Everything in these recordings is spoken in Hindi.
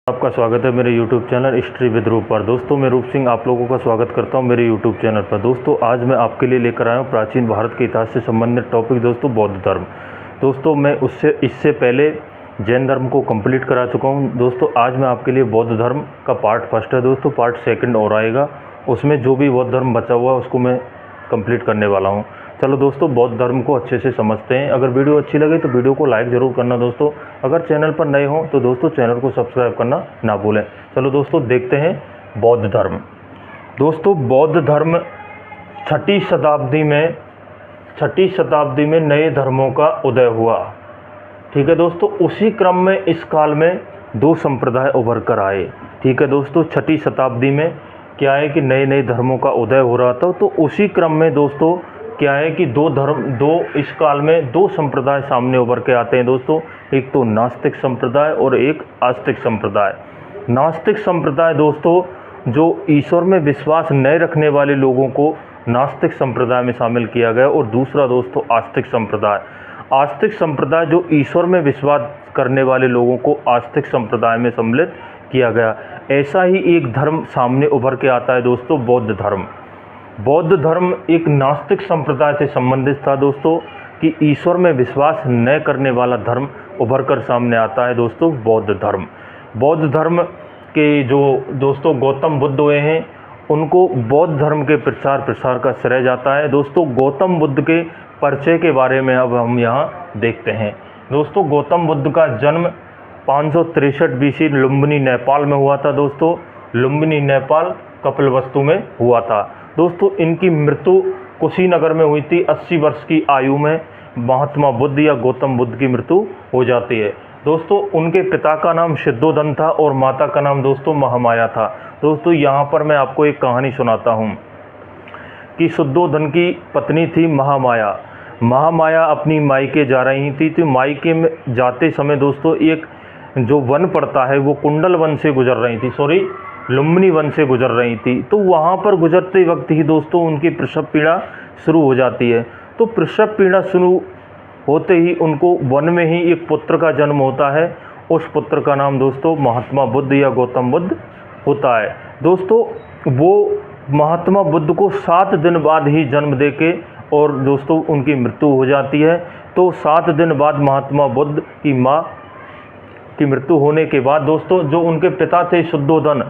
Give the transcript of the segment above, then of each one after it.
आपका स्वागत है मेरे YouTube चैनल हिस्ट्री विद रूप पर। दोस्तों मैं रूप सिंह आप लोगों का स्वागत करता हूं मेरे YouTube चैनल पर। दोस्तों आज मैं आपके लिए लेकर आया हूं प्राचीन भारत के इतिहास से संबंधित टॉपिक दोस्तों बौद्ध धर्म। दोस्तों मैं इससे पहले जैन धर्म को कंप्लीट करा चुका हूं। दोस्तों आज मैं आपके लिए बौद्ध धर्म का पार्ट फर्स्ट है दोस्तों, पार्ट सेकंड और आएगा, उसमें जो भी बौद्ध धर्म बचा हुआ है उसको मैं कंप्लीट करने वाला हूँ। चलो दोस्तों बौद्ध धर्म को अच्छे से समझते हैं। अगर वीडियो अच्छी लगे तो वीडियो को लाइक ज़रूर करना दोस्तों। अगर चैनल पर नए हो तो दोस्तों चैनल को सब्सक्राइब करना ना भूलें। चलो दोस्तों देखते हैं बौद्ध धर्म। दोस्तों बौद्ध धर्म छठी शताब्दी में नए धर्मों का उदय हुआ। ठीक है दोस्तों, उसी क्रम में इस काल में दो संप्रदाय उभर कर आए। ठीक है दोस्तों, छठी शताब्दी में क्या है कि नए नए धर्मों का उदय हो रहा था, तो उसी क्रम में दोस्तों क्या है कि इस काल में दो संप्रदाय सामने उभर के आते हैं दोस्तों। एक तो नास्तिक संप्रदाय और एक आस्तिक संप्रदाय। नास्तिक संप्रदाय दोस्तों जो ईश्वर में विश्वास न रखने वाले लोगों को नास्तिक संप्रदाय में शामिल किया गया, और दूसरा दोस्तों आस्तिक संप्रदाय। आस्तिक संप्रदाय जो ईश्वर में विश्वास करने वाले लोगों को आस्तिक संप्रदाय में सम्मिलित किया गया। ऐसा ही एक धर्म सामने उभर के आता है दोस्तों, बौद्ध धर्म। बौद्ध धर्म एक नास्तिक संप्रदाय से संबंधित था दोस्तों, कि ईश्वर में विश्वास न करने वाला धर्म उभर कर सामने आता है दोस्तों, बौद्ध धर्म। बौद्ध धर्म के जो दोस्तों गौतम बुद्ध हुए हैं, उनको बौद्ध धर्म के प्रचार प्रसार का श्रेय जाता है दोस्तों। गौतम बुद्ध के परिचय के बारे में अब हम यहाँ देखते हैं। दोस्तों गौतम बुद्ध का जन्म 563 BC लुम्बिनी नेपाल में हुआ था दोस्तों। लुम्बिनी नेपाल कपिलवस्तु में हुआ था दोस्तों। इनकी मृत्यु कुशीनगर में हुई थी। 80 वर्ष की आयु में महात्मा बुद्ध या गौतम बुद्ध की मृत्यु हो जाती है दोस्तों। उनके पिता का नाम सिद्धोधन था और माता का नाम दोस्तों महामाया था। दोस्तों यहाँ पर मैं आपको एक कहानी सुनाता हूँ कि सिद्धोधन की पत्नी थी महामाया। महामाया अपनी मायके जा रही थी, तो मायके में जाते समय दोस्तों एक जो वन पड़ता है वो कुंडल वन से गुजर रही थी, लुम्बिनी वन से गुजर रही थी। तो वहाँ पर गुजरते वक्त ही दोस्तों उनकी प्रसव पीड़ा शुरू हो जाती है। तो प्रसव पीड़ा शुरू होते ही उनको वन में ही एक पुत्र का जन्म होता है। उस पुत्र का नाम दोस्तों महात्मा बुद्ध या गौतम बुद्ध होता है दोस्तों। वो महात्मा बुद्ध को 7 दिन बाद ही जन्म देके और दोस्तों उनकी मृत्यु हो जाती है। तो 7 दिन बाद महात्मा बुद्ध की माँ की मृत्यु होने के बाद दोस्तों जो उनके पिता थे शुद्धोधन,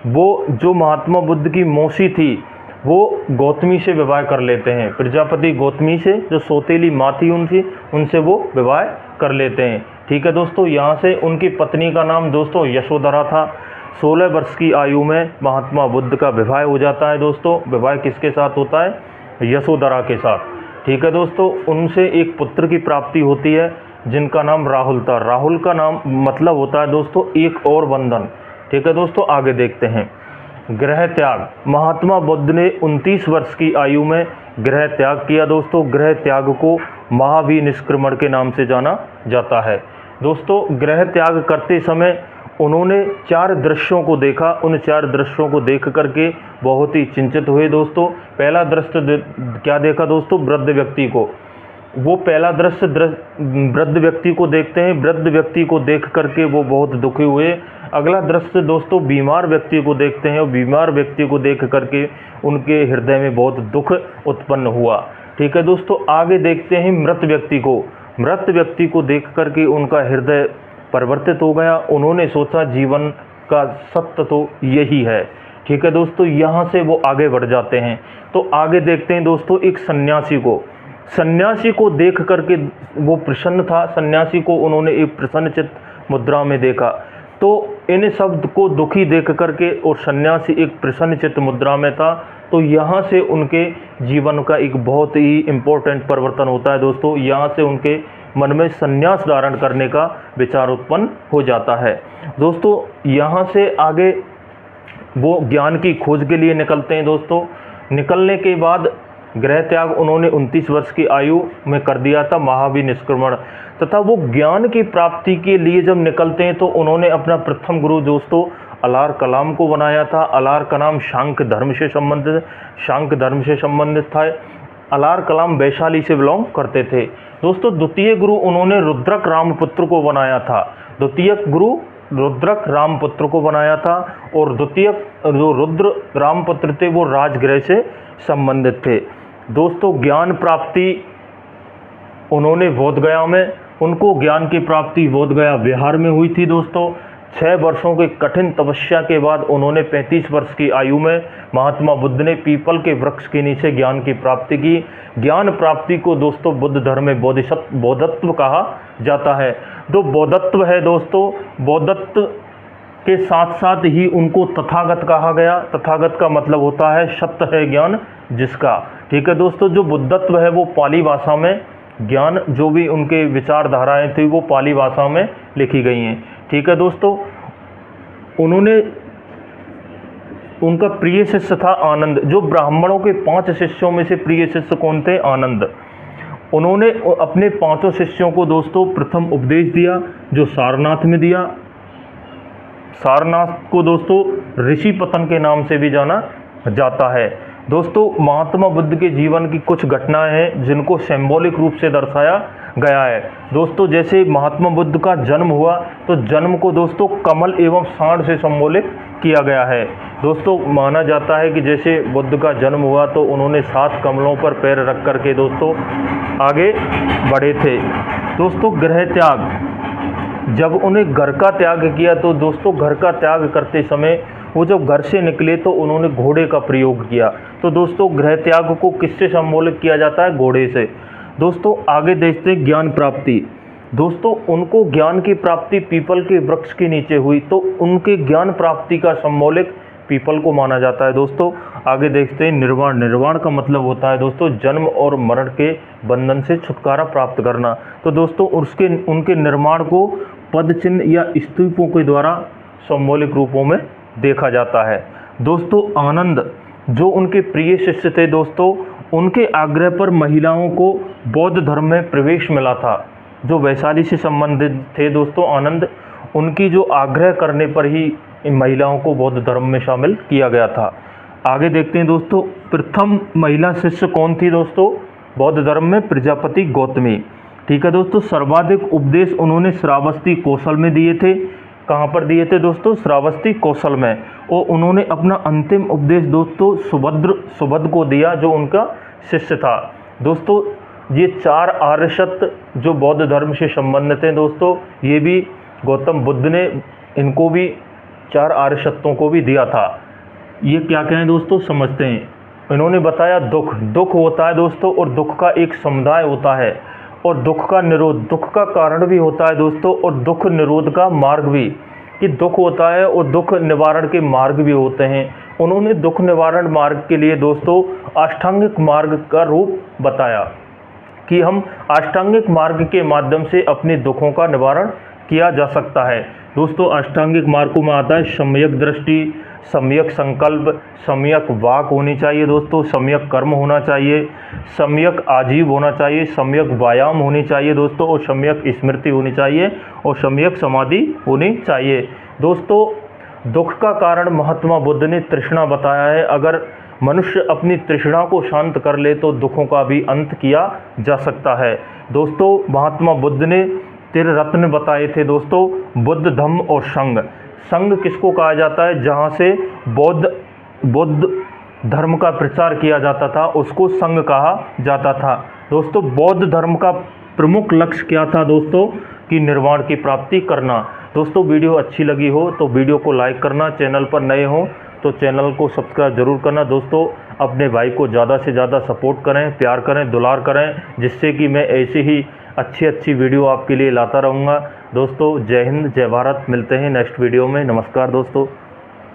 वो जो महात्मा बुद्ध की मौसी थी वो गौतमी से विवाह कर लेते हैं। प्रजापति गौतमी से जो सौतेली माँ थी उनसे वो विवाह कर लेते हैं। ठीक है दोस्तों, यहाँ से उनकी पत्नी का नाम दोस्तों यशोधरा था। 16 वर्ष की आयु में महात्मा बुद्ध का विवाह हो जाता है दोस्तों। विवाह किसके साथ होता है? यशोधरा के साथ। ठीक है दोस्तों, उनसे एक पुत्र की प्राप्ति होती है जिनका नाम राहुल था। राहुल का नाम मतलब होता है दोस्तों एक और बंधन। ठीक है दोस्तों, आगे देखते हैं। गृह त्याग। महात्मा बुद्ध ने 29 वर्ष की आयु में गृह त्याग किया दोस्तों। गृह त्याग को महावीर निष्क्रमण के नाम से जाना जाता है दोस्तों। गृह त्याग करते समय उन्होंने 4 दृश्यों को देखा। उन 4 दृश्यों को देख करके बहुत ही चिंतित हुए दोस्तों। पहला दृश्य क्या देखा दोस्तों? वृद्ध व्यक्ति को। वो पहला दृश्य वृद्ध व्यक्ति को देखते हैं। वृद्ध व्यक्ति को देख करके वो बहुत दुखी हुए। अगला दृश्य दोस्तों बीमार व्यक्ति को देखते हैं और बीमार व्यक्ति को देख करके उनके हृदय में बहुत दुख उत्पन्न हुआ। ठीक है दोस्तों, आगे देखते हैं मृत व्यक्ति को। मृत व्यक्ति को देख करके उनका हृदय परिवर्तित हो गया। उन्होंने सोचा जीवन का सत्य तो यही है। ठीक है दोस्तों, यहाँ से वो आगे बढ़ जाते हैं। तो आगे देखते हैं दोस्तों एक सन्यासी को। सन्यासी को देख करके वो प्रसन्न था। सन्यासी को उन्होंने एक प्रसन्नचित्त मुद्रा में देखा। तो इन शब्द को दुखी देख करके और सन्यासी एक प्रसन्नचित्त मुद्रा में था। तो यहाँ से उनके जीवन का एक बहुत ही इम्पोर्टेंट परिवर्तन होता है दोस्तों। यहाँ से उनके मन में सन्यास धारण करने का विचार उत्पन्न हो जाता है दोस्तों। यहाँ से आगे वो ज्ञान की खोज के लिए निकलते हैं दोस्तों। निकलने के बाद गृह त्याग उन्होंने 29 वर्ष की आयु में कर दिया था, महावीर निष्क्रमण। तथा वो ज्ञान की प्राप्ति के लिए जब निकलते हैं तो उन्होंने अपना प्रथम गुरु दोस्तों अलार कलाम को बनाया था। अलार का नाम शांक धर्म से संबंधित था। अलार कलाम वैशाली से बिलोंग करते थे दोस्तों। द्वितीय गुरु उन्होंने रुद्रक रामपुत्र को बनाया था। द्वितीय गुरु रुद्रक रामपुत्र को बनाया था, और द्वितीय जो रुद्र रामपुत्र थे वो राजगृह से संबंधित थे। दोस्तों ज्ञान प्राप्ति उन्होंने बोधगया में, उनको ज्ञान की प्राप्ति बोधगया बिहार में हुई थी। दोस्तों 6 वर्षों के कठिन तपस्या के बाद उन्होंने 35 वर्ष की आयु में महात्मा बुद्ध ने पीपल के वृक्ष के नीचे ज्ञान की प्राप्ति की। ज्ञान प्राप्ति को दोस्तों बुद्ध धर्म में बोधत्व कहा जाता है। जो बोधत्व है दोस्तों, बोधत्व के साथ साथ ही उनको तथागत कहा गया। तथागत का मतलब होता है सत्य है ज्ञान जिसका। ठीक है दोस्तों, जो बुद्धत्व है वो पाली भाषा में, ज्ञान जो भी उनके विचारधाराएं थी वो पाली भाषा में लिखी गई हैं। ठीक है दोस्तों, उनका प्रिय शिष्य था आनंद। जो ब्राह्मणों के 5 शिष्यों में से प्रिय शिष्य कौन थे? आनंद। उन्होंने अपने 5 शिष्यों को दोस्तों प्रथम उपदेश दिया जो सारनाथ में दिया। सारनाथ को दोस्तों ऋषि पतन के नाम से भी जाना जाता है। दोस्तों महात्मा बुद्ध के जीवन की कुछ घटनाएं हैं जिनको सिंबॉलिक रूप से दर्शाया गया है। दोस्तों जैसे महात्मा बुद्ध का जन्म हुआ तो जन्म को दोस्तों कमल एवं सांड से संबोधित किया गया है। दोस्तों माना जाता है कि जैसे बुद्ध का जन्म हुआ तो उन्होंने 7 कमलों पर पैर रख कर के दोस्तों आगे बढ़े थे। दोस्तों गृह त्याग, जब उन्हें घर का त्याग किया तो दोस्तों घर का त्याग करते समय वो जब घर से निकले तो उन्होंने घोड़े का प्रयोग किया। तो दोस्तों गृह त्याग को किससे सम्बोधित किया जाता है? घोड़े से। दोस्तों आगे देखते हैं ज्ञान प्राप्ति। दोस्तों उनको ज्ञान की प्राप्ति पीपल के वृक्ष के नीचे हुई, तो उनके ज्ञान प्राप्ति का सम्बोधित पीपल को माना जाता है। दोस्तों आगे देखते हैं निर्वाण। निर्वाण का मतलब होता है दोस्तों जन्म और मरण के बंधन से छुटकारा प्राप्त करना। तो दोस्तों उनके निर्माण को पद चिन्ह या स्तूपों के द्वारा सिंबॉलिक रूपों में देखा जाता है। दोस्तों आनंद जो उनके प्रिय शिष्य थे दोस्तों, उनके आग्रह पर महिलाओं को बौद्ध धर्म में प्रवेश मिला था। जो वैशाली से संबंधित थे दोस्तों आनंद, उनकी जो आग्रह करने पर ही इन महिलाओं को बौद्ध धर्म में शामिल किया गया था। आगे देखते हैं दोस्तों प्रथम महिला शिष्य कौन थी दोस्तों बौद्ध धर्म में? प्रजापति गौतमी। ठीक है दोस्तों, सर्वाधिक उपदेश उन्होंने श्रावस्ती कौशल में दिए थे। कहाँ पर दिए थे दोस्तों? श्रावस्ती कौशल में। और उन्होंने अपना अंतिम उपदेश दोस्तों सुभद्र को दिया जो उनका शिष्य था। दोस्तों ये 4 आर्य सत्य जो बौद्ध धर्म से संबंधित हैं दोस्तों, ये भी गौतम बुद्ध ने इनको भी 4 आर्य सत्यों को भी दिया था। ये क्या क्या है दोस्तों समझते हैं। इन्होंने बताया दुख होता है दोस्तों, और दुख का एक समुदाय होता है, और दुख का निरोध, दुख का कारण भी होता है दोस्तों, और दुख निरोध का मार्ग भी, कि दुख होता है और दुख निवारण के मार्ग भी होते हैं। उन्होंने दुख निवारण मार्ग के लिए दोस्तों अष्टांगिक मार्ग का रूप बताया कि हम अष्टांगिक मार्ग के माध्यम से अपने दुखों का निवारण किया जा सकता है। दोस्तों अष्टांगिक मार्गों में आता है सम्यक दृष्टि, सम्यक संकल्प, सम्यक वाक होनी चाहिए दोस्तों, सम्यक कर्म होना चाहिए, सम्यक आजीव होना चाहिए, सम्यक व्यायाम होनी चाहिए दोस्तों, और सम्यक स्मृति होनी चाहिए, और सम्यक समाधि होनी चाहिए। दोस्तों दुख का कारण महात्मा बुद्ध ने तृष्णा बताया है। अगर मनुष्य अपनी तृष्णा को शांत कर ले तो दुखों का भी अंत किया जा सकता है। दोस्तों महात्मा बुद्ध ने 13 रत्न बताए थे दोस्तों, बुद्ध धम्म और संघ। संघ किसको कहा जाता है? जहाँ से बौद्ध धर्म का प्रचार किया जाता था उसको संघ कहा जाता था। दोस्तों बौद्ध धर्म का प्रमुख लक्ष्य क्या था दोस्तों? कि निर्वाण की प्राप्ति करना। दोस्तों वीडियो अच्छी लगी हो तो वीडियो को लाइक करना, चैनल पर नए हो तो चैनल को सब्सक्राइब जरूर करना। दोस्तों अपने भाई को ज़्यादा से ज़्यादा सपोर्ट करें, प्यार करें, दुलार करें, जिससे कि मैं ऐसी ही अच्छी वीडियो आपके लिए लाता रहूँगा। दोस्तों जय हिंद, जय भारत। मिलते हैं नेक्स्ट वीडियो में। नमस्कार दोस्तों।